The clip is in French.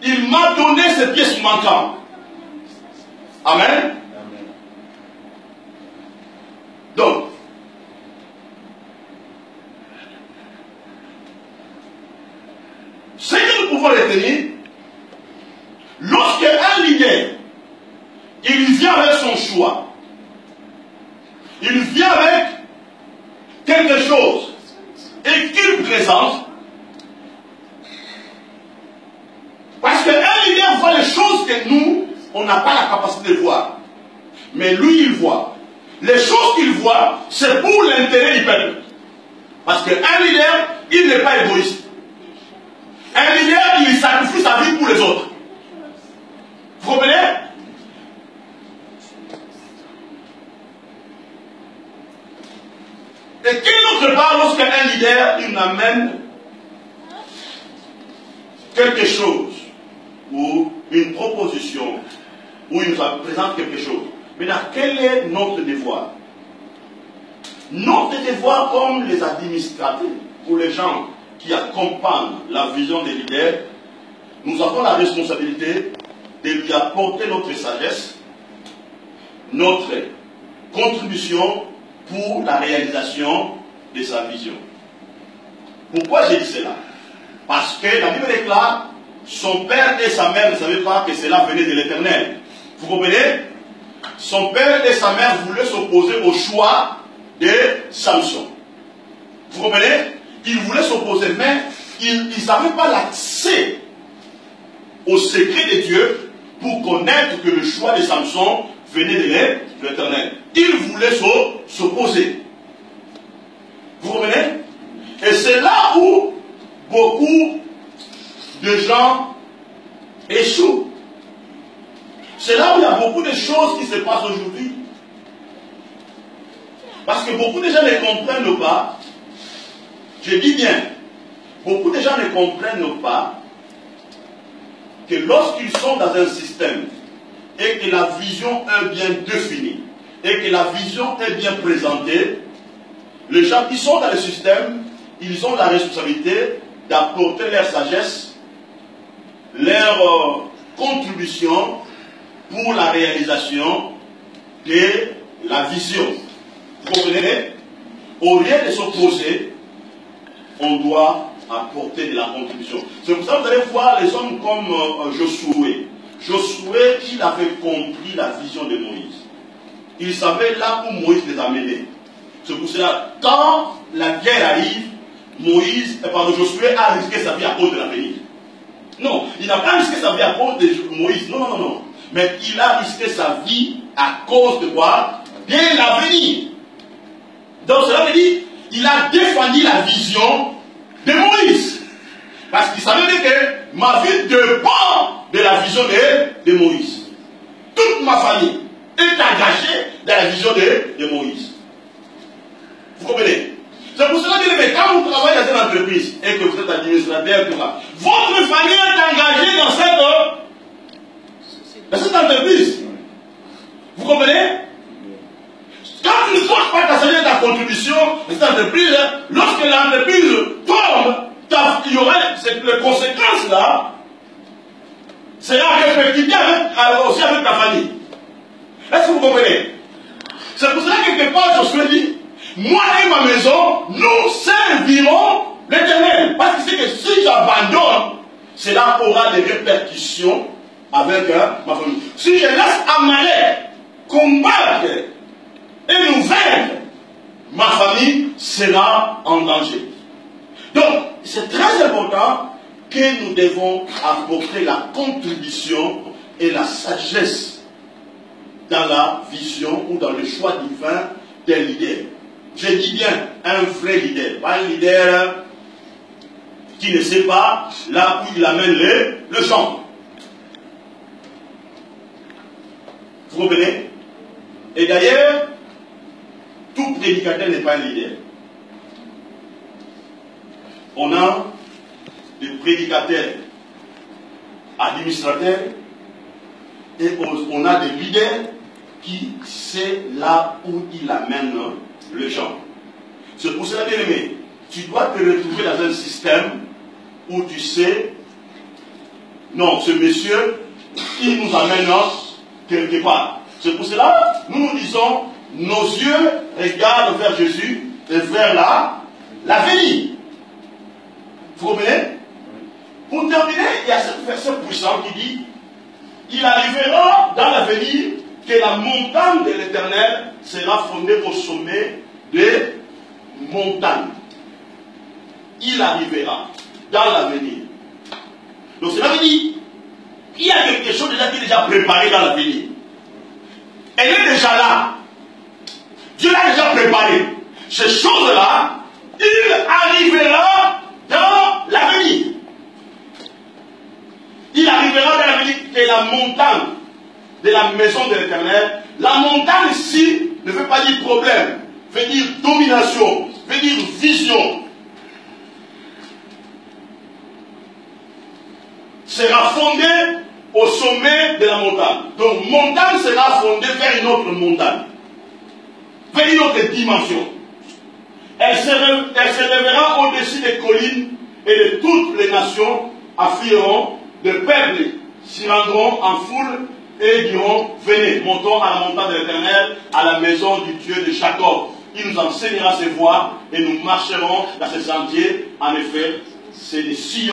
il m'a donné ces pièces manquantes. Amen. Donc, ce que nous pouvons retenir, lorsqu'un leader, il vient avec son choix, il vient avec quelque chose, et qu'il présente, parce qu'un leader voit les choses que nous, on n'a pas la capacité de voir. Mais lui, il voit. Les choses qu'il voit, c'est pour l'intérêt du peuple. Parce qu'un leader, il n'est pas égoïste. Un leader, il sacrifie sa vie pour les autres. Vous comprenez? Et quelle autre part, lorsqu'un leader, il amène quelque chose, ou une proposition, ou il nous présente quelque chose. Maintenant, quel est notre devoir? Notre devoir, comme les administrateurs, ou les gens qui accompagnent la vision des leaders, nous avons la responsabilité de lui apporter notre sagesse, notre contribution pour la réalisation de sa vision. Pourquoi j'ai dit cela? Parce que la Bible déclare, son père et sa mère ne savaient pas que cela venait de l'Éternel. Vous comprenez? Son père et sa mère voulaient s'opposer au choix de Samson. Vous comprenez? Ils voulaient s'opposer, mais ils n'avaient pas l'accès au secret de Dieu pour connaître que le choix de Samson venait de l'Éternel. Ils voulaient s'opposer. Vous comprenez? Et c'est là où beaucoup de gens échouent. C'est là où il y a beaucoup de choses qui se passent aujourd'hui. Parce que beaucoup de gens ne comprennent pas, je dis bien, beaucoup de gens ne comprennent pas que lorsqu'ils sont dans un système et que la vision est bien définie et que la vision est bien présentée, les gens qui sont dans le système, ils ont la responsabilité d'apporter leur sagesse, leur contribution pour la réalisation de la vision. Vous comprenez? Au lieu de s'opposer, on doit apporter de la contribution. C'est pour ça que vous allez voir les hommes comme Josué. Josué, il avait compris la vision de Moïse. Il savait là où Moïse les a menés. C'est pour cela, quand la guerre arrive, Josué a risqué sa vie à cause de l'avenir. Non, il n'a pas risqué sa vie à cause de Moïse. Non, non, non, non. Mais il a risqué sa vie à cause de quoi? De l'avenir. Donc cela veut dire, il a défendu la vision de Moïse. Parce qu'il savait que ma vie dépend de la vision de Moïse. Toute ma famille est engagée dans la vision de Moïse. Vous comprenez? C'est pour cela que quand vous travaillez dans une entreprise et que vous êtes administrateur, votre famille est engagée dans cette entreprise. Vous comprenez? Quand tu ne portes pas ta contribution dans cette entreprise, lorsque l'entreprise tombe, il y aura les conséquences là, c'est là répercuté aussi avec ta famille. Est-ce que vous comprenez? C'est pour cela que quelque part je suis dit, moi et ma maison, nous servirons l'Éternel. Parce que c'est que si j'abandonne, cela aura des répercussions avec ma famille. Si je laisse Amalek combattre et nous vaincre, ma famille sera en danger. Donc, c'est très important que nous devons apporter la contribution et la sagesse dans la vision ou dans le choix divin des leaders. Je dis bien un vrai leader, pas un leader qui ne sait pas là où il amène le champ. Vous comprenez? Et d'ailleurs, tout prédicateur n'est pas un leader. On a des prédicateurs administrateurs et on a des leaders qui sait là où il amène le gens. C'est pour cela, bien aimé, tu dois te retrouver dans un système où tu sais non, ce monsieur, il nous amène quelque part. C'est pour cela, nous nous disons, nos yeux regardent vers Jésus et vers l'avenir. Vous comprenez? Pour terminer, il y a ce verset puissant qui dit, il arrivera dans l'avenir que la montagne de l'Éternel sera fondée au sommet des montagnes. Il arrivera dans l'avenir. Donc cela veut dire qu'il y a quelque chose déjà qui est déjà préparé dans l'avenir. Elle est déjà là. Dieu l'a déjà préparé. Ces choses-là, il arrivera dans l'avenir. Il arrivera dans l'avenir que la montagne de la maison de l'Éternel. La montagne ici ne veut pas dire problème, veut dire domination, veut dire vision. Sera fondée au sommet de la montagne. Donc, montagne sera fondée vers une autre montagne, vers une autre dimension. Elle se lèvera au-dessus des collines et de toutes les nations afflueront, de peuples s'y rendront en foule et diront, venez, montons à la montagne de l'Éternel, à la maison du Dieu de Jacob. Il nous enseignera ses voies et nous marcherons dans ses sentiers. En effet, c'est des sillons